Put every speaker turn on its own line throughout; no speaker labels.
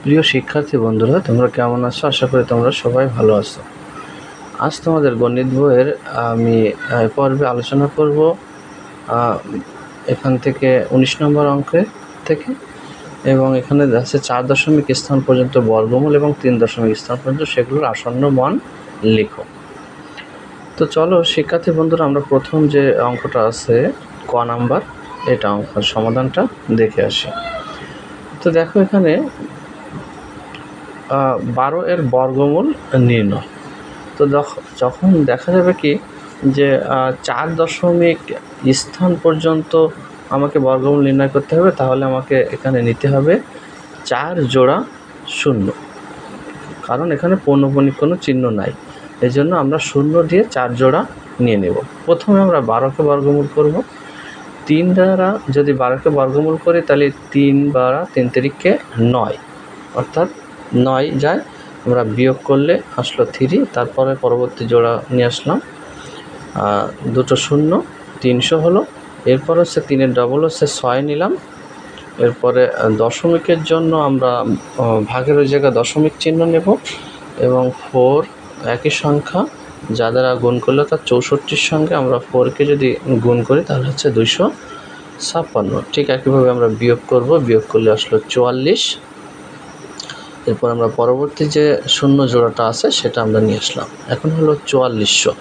প্রিয় শিক্ষার্থী বন্ধুরা, তোমরা কেমন আছো? আশা করি তোমরা সবাই ভালো আছো। আজ তোমাদের গণিত বইয়ের আমি পর্বে আলোচনা করব এখান থেকে 19 নম্বর অঙ্কের থেকে, এবং এখানে আছে 4 দশমিক স্থান পর্যন্ত বর্গমূল এবং 3 দশমিক স্থান পর্যন্ত সেগুলোর আসন্ন মান লেখো। তো চলো শিক্ষার্থী বন্ধুরা, আমরা প্রথম যে অঙ্কটা আছে ক নাম্বার, এটা অঙ্কের সমাধানটা দেখে আসি। তো দেখো, এখানে 12 এর বর্গমূল নির্ণয়। তো যখন দেখা যাবে কি যে 4 দশমিক স্থান পর্যন্ত আমাকে বর্গমূল নির্ণয় করতে হবে, তাহলে আমাকে এখানে নিতে হবে 4 জোড়া শূন্য, কারণ এখানে পৌনঃপুনিক কোনো চিহ্ন নাই। এই জন্য আমরা শূন্য দিয়ে 4 জোড়া নিয়ে নেব। প্রথমে আমরা 12কে বর্গমূল করব। 3 দ্বারা যদি 12কে বর্গমূল করি, তাহলে 3 দ্বারা 3 তিরিকে 9, অর্থাৎ 9 যায়। আমরা বিয়োগ করলে আসলো 3, তারপরে পরবর্তী জোড়া নিয়ে আসলাম, দুটো শূন্য, 300 হলো। এরপর হচ্ছে 3-এর ডবল হচ্ছে 6 নিলাম। এরপরে দশমিকের জন্য আমরা ভাগের ওই জায়গায় দশমিক চিহ্ন নেব, এবং 4 একই সংখ্যা যা দ্বারা গুণ করলে তার 64-র সঙ্গে আমরা 4কে যদি গুণ করি তাহলে হচ্ছে 256। ঠিক একইভাবে আমরা বিয়োগ করব, বিয়োগ করলে আসলো 44। এরপর আমরা পরবর্তী যে শূন্য জোড়াটা আছে সেটা আমরা নিয়ে আসলাম, এখন হলো 4400।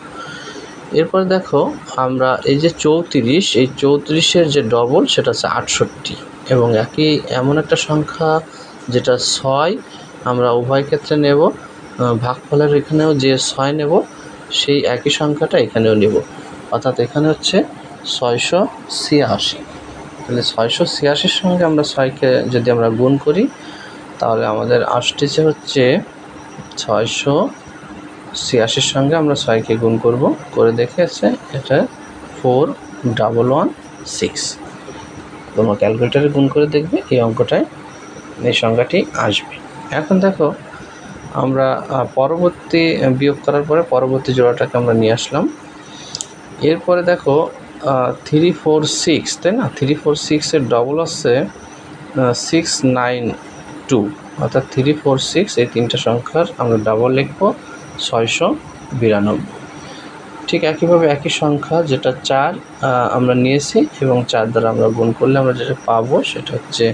এরপর দেখো, আমরা এই যে 34, এই 34-এর যে ডবল সেটা হচ্ছে 68, এবং একই এমন একটা সংখ্যা যেটা 6 আমরা উভয় ক্ষেত্রে নেব, ভাগফলের এখানেও যে 6 নেব সেই একই সংখ্যাটা এখানেও নেব, অর্থাৎ এখানে হচ্ছে 686। তাহলে 686-র সঙ্গে আমরা 6কে যদি আমরা গুণ করি তাহলে আমাদের আসতেছে হচ্ছে 686-র সঙ্গে আমরা 6কে গুণ করব, করে দেখেছে এটা 4116। তোমরা ক্যালকুলেটারে গুণ করে দেখবে এই অঙ্কটায় এই সংখ্যাটি আসবে। এখন দেখো, আমরা পরবর্তী বিয়োগ করার পরে পরবর্তী জোড়াটাকে আমরা নিয়ে আসলাম। এরপরে দেখো 346, তাই না? 346-এর ডবল আছে 692, অর্থাৎ 346, এই তিনটা সংখ্যার আমরা ডাবল লিখব 692। ঠিক একইভাবে একই সংখ্যা যেটা 4 আমরা নিয়েছি, এবং 4 দ্বারা আমরা গুণ করলে আমরা যেটা পাবো সেটা হচ্ছে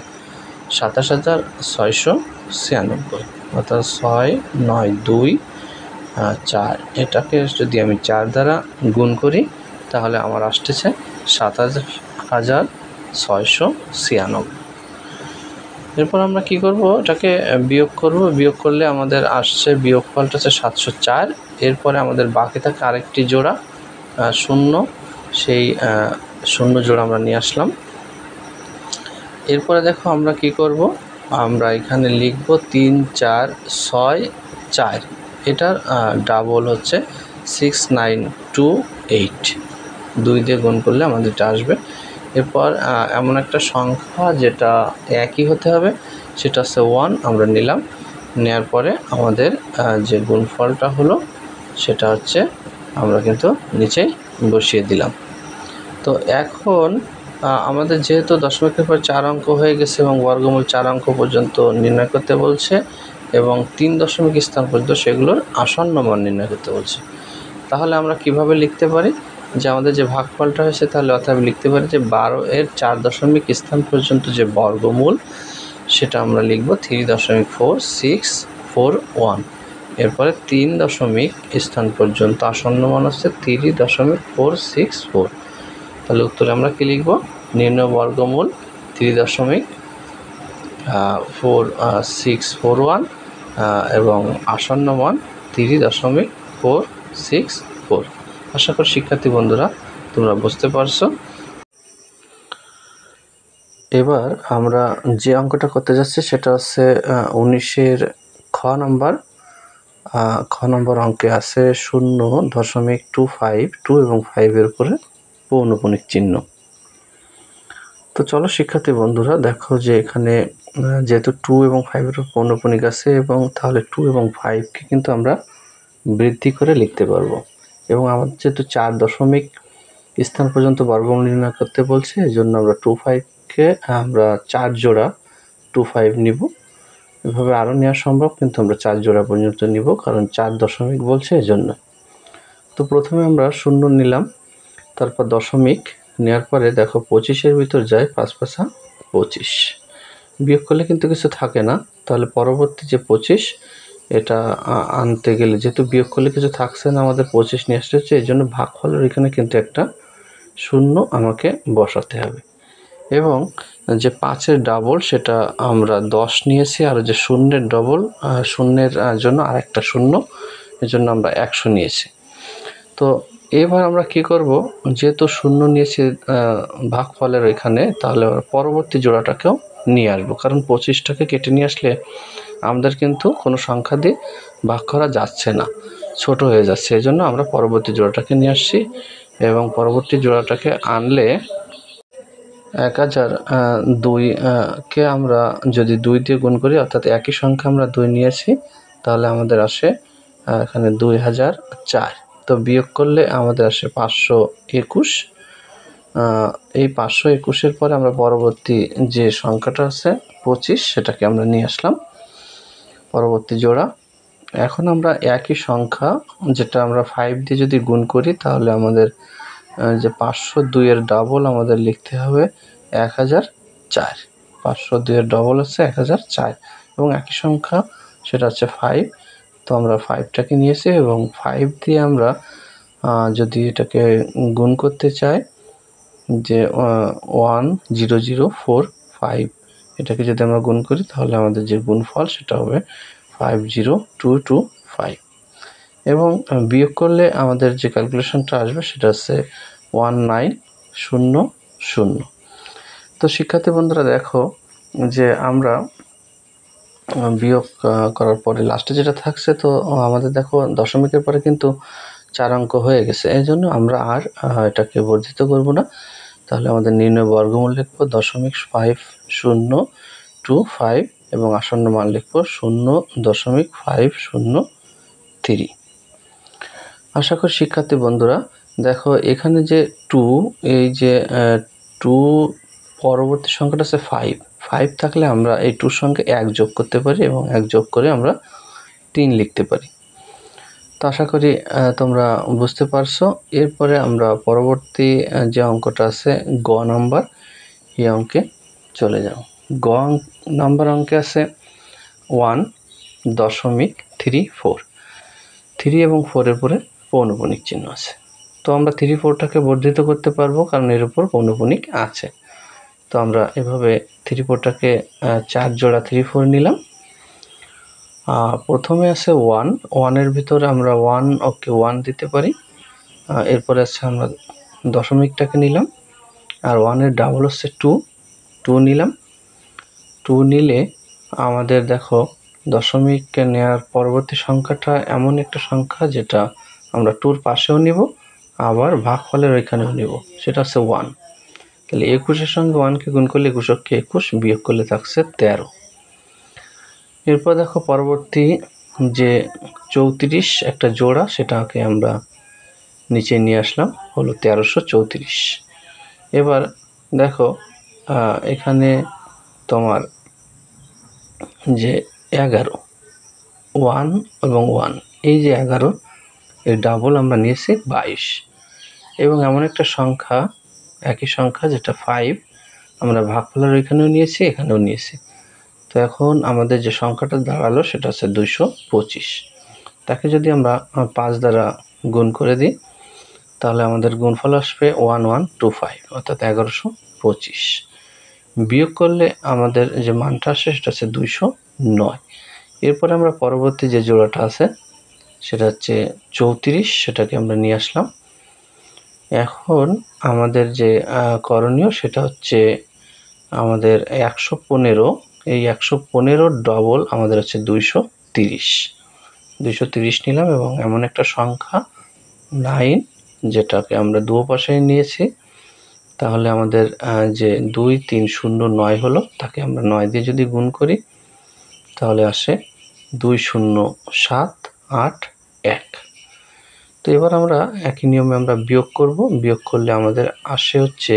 27696, অর্থাৎ 692 এটাকে যদি আমি 4 দ্বারা গুণ করি তাহলে আমার আসতেছে 27696। এরপর আমরা কি করব, এটাকে বিয়োগ করব, বিয়োগ করলে আমাদের আসছে বিয়োগফলটা হচ্ছে 704। এরপরে আমাদের বাকি থাকে আরেকটি জোড়া শূন্য, সেই শূন্য জোড়া আমরা নিয়ে আসলাম। এরপরে দেখো আমরা কি করব, আমরা এখানে লিখব 3464, এটার ডাবল হচ্ছে 6928, 2 দিয়ে গুণ করলে আমাদের এটা আসবে। এরপর এমন একটা সংখ্যা যেটা একই হতে হবে সেটা হচ্ছে 1 আমরা নিলাম, নেওয়ার পরে আমাদের যে গুণফলটা হলো সেটা হচ্ছে আমরা কিন্তু নিচেই বসিয়ে দিলাম। তো এখন আমাদের যেহেতু দশমিকের পর 4 অঙ্ক হয়ে গেছে এবং বর্গমূল 4 অঙ্ক পর্যন্ত নির্ণয় করতে বলছে, এবং 3 দশমিক স্থান পর্যন্ত সেগুলোর আসন্ন মান নির্ণয় করতে বলছে, তাহলে আমরা কিভাবে লিখতে পারি যে আমাদের যে ভাগফলটা হয়েছে, তাহলে অর্থাৎ লিখতে পারি যে 12 এর 4 দশমিক স্থান পর্যন্ত যে বর্গমূল সেটা আমরা লিখব 3.4641। এরপরে 3 দশমিক স্থান পর্যন্ত আসন্ন মান হচ্ছে 3.464। তাহলে উত্তরে আমরা কি লিখব, নির্ণয় বর্গমূল 3.4641 এবং আসন্ন মান 3.464। আশা করি শিক্ষার্থী বন্ধুরা তোমরা বুঝতে পারছো। এবার আমরা যে অঙ্কটা করতে যাচ্ছি সেটা হচ্ছে 19-এর খ নম্বর অঙ্কে আছে 0.25, 2 এবং 5-এর উপরে পৌনঃপুনিক চিহ্ন। তো চলো শিক্ষার্থী বন্ধুরা, দেখো যে এখানে যেহেতু 2 এবং 5-এর উপর পৌনঃপুনিক আছে, এবং তাহলে 2 এবং 5কে কিন্তু আমরা বৃদ্ধি করে লিখতে পারবো, এবং আমাদের যেহেতু 4 দশমিক স্থান পর্যন্ত বর্গমূল নির্ণয় করতে বলছে, এই জন্য আমরা 25কে আমরা 4 জোড়া 25 নিব, এভাবে আরও নেওয়া সম্ভব, কিন্তু আমরা 4 জোড়া পর্যন্ত নিব, কারণ 4 দশমিক বলছে এজন্য। তো প্রথমে আমরা 0 নিলাম, তারপর দশমিক নেওয়ার পরে দেখো 25-এর ভিতর যায় 5 5 25, বিয়োগ করলে কিন্তু কিছু থাকে না। তাহলে পরবর্তী যে 25, এটা আনতে গেলে যেহেতু বিয়োগ করলে কিছু থাকছে না, আমাদের 25 নিয়ে আসতে হচ্ছে, এই জন্য ভাগফলের এখানে কিন্তু একটা 0 আমাকে বসাতে হবে। এবং যে 5-এর ডাবল সেটা আমরা 10 নিয়েছি, আর যে 0-এর ডবল, 0-এর জন্য আরেকটা 0, এজন্য আমরা 100 নিয়েছি। তো এবার আমরা কি করব, যেহেতু 0 নিয়েছি ভাগফলের এখানে, তাহলে পরবর্তী জোড়াটাকেও নিয়ে আসবো, কারণ 25টাকে কেটে নিয়ে আসলে আমাদের কিন্তু কোনো সংখ্যা দিয়ে ভাগ করা যাচ্ছে না, ছোট হয়ে যাচ্ছে। এই জন্য আমরা পরবর্তী জোড়াটাকে নিয়ে আসছি, এবং পরবর্তী জোড়াটাকে আনলে 1002-কে আমরা যদি 2 দিয়ে গুণ করি, অর্থাৎ একই সংখ্যা আমরা 2 নিয়েছি, তাহলে আমাদের আসে এখানে 2004। তো বিয়োগ করলে আমাদের আসে 521। এই 521-এর পরে আমরা পরবর্তী যে সংখ্যাটা আছে 25, সেটাকে আমরা নিয়ে আসলাম পরবর্তী জোড়া। এখন আমরা একই সংখ্যা, যেটা আমরা 5 দিয়ে যদি গুণ করি, তাহলে আমাদের যে 502-এর ডাবল আমাদের লিখতে হবে 1004। 502-এর ডবল হচ্ছে 1004, এবং একই সংখ্যা সেটা হচ্ছে 5। তো আমরা 5টাকে নিয়েছি, এবং 5 দিয়ে আমরা যদি এটাকে গুণ করতে চাই, যে 10045, এটাকে যদি আমরা গুণ করি, তাহলে আমাদের যে গুণফল সেটা হবে 50225। এবং বিয়োগ করলে আমাদের যে ক্যালকুলেশনটা আসবে সেটা হচ্ছে 1900। তো শিক্ষার্থী বন্ধুরা দেখো, যে আমরা বিয়োগ করার পরে লাস্টে যেটা থাকছে, তো আমাদের দেখো দশমিকের পরে কিন্তু 4 অঙ্ক হয়ে গেছে, এই জন্য আমরা আর এটাকে বর্ধিত করব না। তাহলে আমাদের নির্ণয় বর্গমূল লিখব 0.5025, এবং আসন্ন মান লিখব 0.503। আশা করি শিক্ষার্থী বন্ধুরা দেখো, এখানে যে 2, এই যে 2 পরবর্তী সংখ্যাটা আছে 5 থাকলে আমরা এই 2 সঙ্গে 1 যোগ করতে পারি, এবং 1 যোগ করে আমরা 3 লিখতে পারি। তো আশা করি তোমরা বুঝতে পারছো। এরপরে আমরা পরবর্তী যে অঙ্কটা আছে গ নাম্বার, এই অঙ্কে চলে যাও। গ নাম্বার অঙ্কে আছে 1.34, 3 এবং 4-এর পরে পৌনঃপুনিক চিহ্ন আছে। তো আমরা 3 4টাকে বর্ধিত করতে পারবো, কারণ এর উপর পৌনঃপুনিক আছে। তো আমরা এভাবে 3 4টাকে 4 জোড়া 3 4 নিলাম। প্রথমে আছে 1-এর ভিতরে আমরা 1 দিতে পারি। এরপরে আছে আমরা দশমিকটাকে নিলাম, আর 1-এর ডাবল হচ্ছে 2 নিলাম। 2 নিলে আমাদের দেখো দশমিক নেওয়ার পরবর্তী সংখ্যাটা এমন একটা সংখ্যা যেটা আমরা 2-র পাশেও নিব, আবার ভাগফলের ওইখানেও নিব, সেটা হচ্ছে 1। তাহলে 21-এর সঙ্গে 1কে গুণ করলে 21 বিয়োগ করলে থাকছে 13। এরপর দেখো পরবর্তী যে 34 একটা জোড়া, সেটাকে আমরা নিচে নিয়ে আসলাম, হলো 1334। এবার দেখো এখানে তোমার যে 11, 1 এবং 1, এই যে 11, এর ডাবল আমরা নিয়েছি 22, এবং এমন একটা সংখ্যা, একই সংখ্যা যেটা 5, আমরা ভাগফলের এখানেও নিয়েছি, এখানেও নিয়েছি। তো এখন আমাদের যে সংখ্যাটা দাঁড়ালো সেটা হচ্ছে 225। তাকে যদি আমরা 5 দ্বারা গুণ করে দিই, তাহলে আমাদের গুণফল আসবে 1125, অর্থাৎ 1125। বিয়োগ করলে আমাদের যে মানটা আসে সেটা হচ্ছে 209। এরপরে আমরা পরবর্তী যে জোড়াটা আছে সেটা হচ্ছে 34, সেটাকে আমরা নিয়ে আসলাম। এখন আমাদের যে করণীয় সেটা হচ্ছে আমাদের 115, এই 115-র ডবল আমাদের হচ্ছে 230 নিলাম, এবং এমন একটা সংখ্যা 9, যেটাকে আমরা দুই পাশে নিয়েছি। তাহলে আমাদের যে 2309 হলো, তাকে আমরা 9 দিয়ে যদি গুণ করি, তাহলে আসে 20781। তো এবার আমরা একই নিয়মে আমরা বিয়োগ করব। বিয়োগ করলে আমাদের আসে হচ্ছে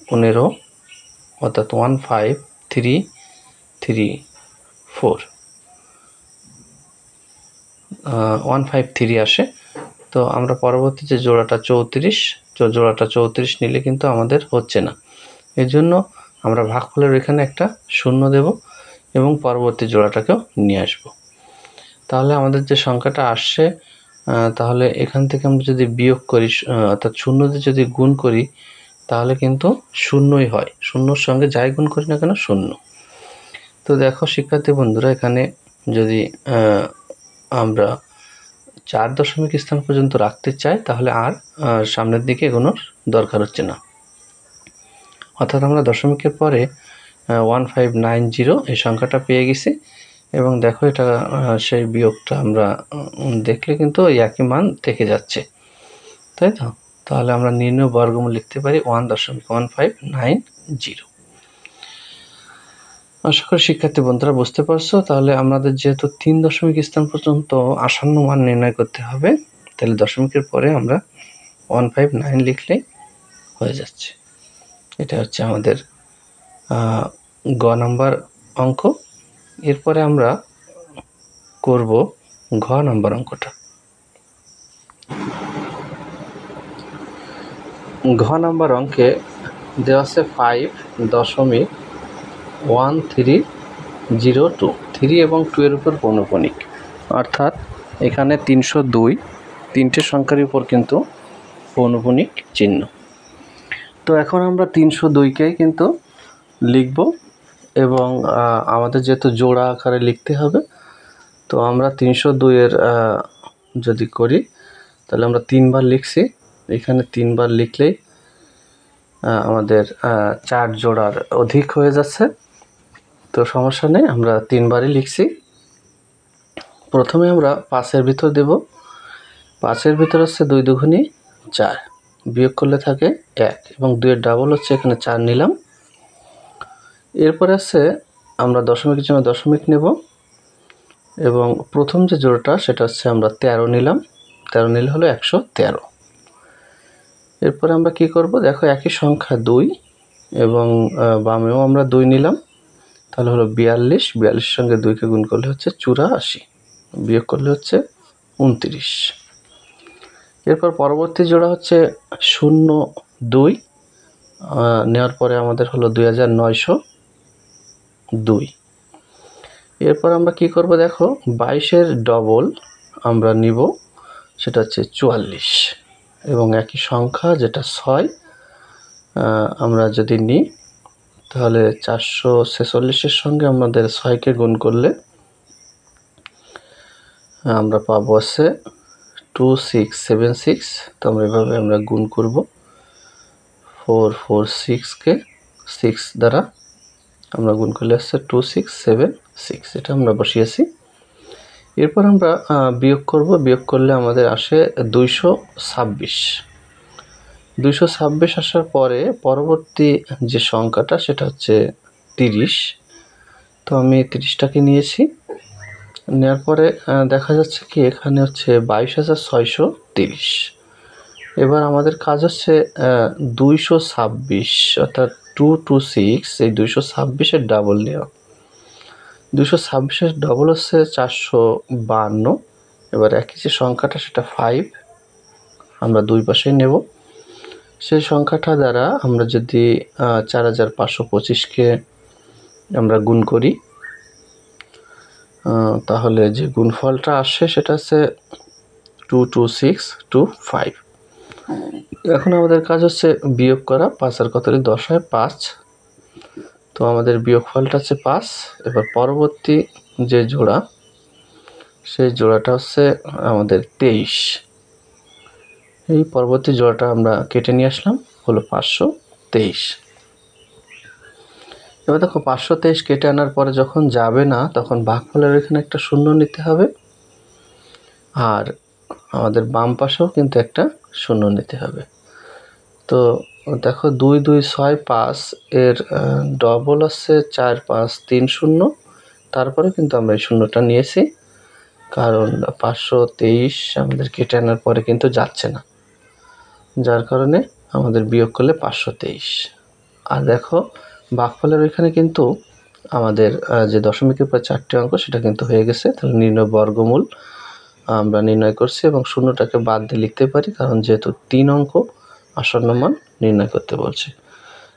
15, অর্থাৎ 15334 153 আসে। তো আমরা পরবর্তী যে জোড়াটা 34 নিলে কিন্তু আমাদের হচ্ছে না, এর জন্য আমরা ভাগফলের এখানে একটা শূন্য দেব এবং পরবর্তী জোড়াটাকেও নিয়ে আসব। তাহলে আমাদের যে সংখ্যাটা আসছে, তাহলে এখান থেকে আমরা যদি বিয়োগ করি, অর্থাৎ শূন্য দিয়ে যদি গুণ করি, তাহলে কিন্তু শূন্যই হয়, শূন্যর সঙ্গে যাই গুণ করি না কেন শূন্য। তো দেখো শিক্ষার্থী বন্ধুরা, এখানে যদি আমরা 4 দশমিক স্থান পর্যন্ত রাখতে চাই, তাহলে আর সামনের দিকে এগোনোর দরকার হচ্ছে না। অর্থাৎ আমরা দশমিকের পরে 1590 এই সংখ্যাটা পেয়ে গেছি এবং দেখো এটা সেই বিয়োগটা আমরা দেখলে কিন্তু ওই একই মান থেকে যাচ্ছে, তাই তো? তাহলে আমরা নির্ণয় বর্গমূল লিখতে পারি 1.1590। আশা করি শিক্ষার্থী বন্ধুরা বুঝতে পারছো। তাহলে আমাদের যেহেতু 3 দশমিক স্থান পর্যন্ত আসন্ন মান নির্ণয় করতে হবে, তাহলে দশমিকের পরে আমরা 159 লিখলেই হয়ে যাচ্ছে। এটা হচ্ছে আমাদের গ নাম্বার অঙ্ক। এরপরে আমরা করব ঘ নাম্বার অঙ্কটা। ঘ নাম্বার অঙ্কে দেওয়া আছে 5.1302 3 এবং 2 এর উপর পৌনঃপুনিক, অর্থাৎ এখানে 302 তিনটে সংখ্যার উপর কিন্তু পৌনঃপুনিক চিহ্ন। তো এখন আমরা 302কেই কিন্তু লিখব এবং আমাদের যেহেতু জোড়া আকারে লিখতে হবে, তো আমরা 302 এর যদি করি তাহলে আমরা 3 বার লিখছি, এখানে 3 বার লিখলেই আমাদের 4 জোড়ার অধিক হয়ে যাচ্ছে। তো সমস্যা নেই, আমরা 3 বারই লিখছি। প্রথমে আমরা 5-এর ভিতর দেব, 5-এর ভিতর হচ্ছে 2 দুগুণী 4, বিয়োগ করলে থাকে 1 এবং 2 এর ডাবল হচ্ছে এখানে 4 নিলাম। এরপরে আছে আমরা দশমিকের জন্য দশমিক নেব এবং প্রথম যে জোড়াটা সেটা হচ্ছে আমরা 13 নিলাম, 13 নিলে হলো 113। এরপরে আমরা কি করব, দেখো একই সংখ্যা 2 এবং বামেও আমরা 2 নিলাম, তাহলে হলো 42, 42 সঙ্গে 2কে গুণ করলে হচ্ছে 84, বিয়োগ করলে হচ্ছে 29। এরপর পরবর্তী জোড়া হচ্ছে 02 নেওয়ার পরে আমাদের হলো 2902। এরপর আমরা কি করব, দেখো 22-এর ডবল আমরা নিব, সেটা হচ্ছে 44 এবং একই সংখ্যা যেটা 6 আমরা যদি নিই তাহলে 446-এর সঙ্গে আমাদের 6কে গুণ করলে আমরা পাবো আছে 2676। তো আমরা এভাবে আমরা গুণ করব, 446কে 6 দ্বারা আমরা গুণ করলে আসছে 2676, এটা আমরা বসিয়েছি। এরপর আমরা বিয়োগ করব, বিয়োগ করলে আমাদের আসে 226। 226 আসার পরে পরবর্তী যে সংখ্যাটা সেটা হচ্ছে 30। তো আমি 30টাকে নিয়েছি, নেওয়ার পরে দেখা যাচ্ছে কি এখানে হচ্ছে 22,630। এবার আমাদের কাজ হচ্ছে 226 অর্থাৎ 226, এই 226-এর ডাবল নেওয়া। 226-এর ডবল হচ্ছে 452। এবার একই যে সংখ্যাটা সেটা 5 আমরা দুই পাশে নেব, সেই সংখ্যাটা দ্বারা আমরা যদি 4525-কে আমরা গুণ করি তাহলে যে গুণফলটা আসে সেটা হচ্ছে 22625। এখন আমাদের কাজ হচ্ছে বিয়োগ করা, 5 আর কত 10 হয় 5, তো আমাদের বিয়োগফলটা হচ্ছে 5। এবার পরবর্তী যে জোড়া সেই জোড়াটা হচ্ছে আমাদের 23। এই পরবর্তী জোড়াটা আমরা কেটে নিয়ে আসলাম, হলো 523। এবার দেখো 523 কেটে আনার পরে যখন যাবে না তখন ভাগফলের এখানে একটা শূন্য নিতে হবে, আর আমাদের বাম পাশেও কিন্তু একটা শূন্য নিতে হবে। তো দেখো 2 2 6 5 এর ডবল আছে 4 5 3 0, তারপরে কিন্তু আমরা এই শূন্যটা নিয়েছি কারণ 523 আমাদের কেটে আনার পরে কিন্তু যাচ্ছে না, যার কারণে আমাদের বিয়োগ করলে 523। আর দেখো ভাগফলের ওইখানে কিন্তু আমাদের যে দশমিকের পর 4টি অঙ্ক সেটা কিন্তু হয়ে গেছে। তাহলে নির্ণয় বর্গমূল আমরা নির্ণয় করছি এবং শূন্যটাকে বাদ দিয়ে লিখতে পারি, কারণ যেহেতু 3 অঙ্ক আসন্ন মান নির্ণয় করতে বলছে।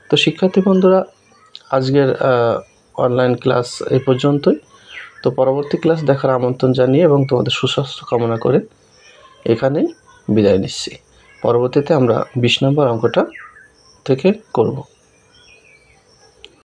তো শিক্ষার্থী বন্ধুরা, আজকের অনলাইন ক্লাস এই পর্যন্তই। তো পরবর্তী ক্লাস দেখার আমন্ত্রণ জানিয়ে এবং তোমাদের সুস্বাস্থ্য কামনা করে এখানেই বিদায় নিচ্ছি। পরবর্তীতে আমরা 20 নম্বর অঙ্কটা থেকে করব।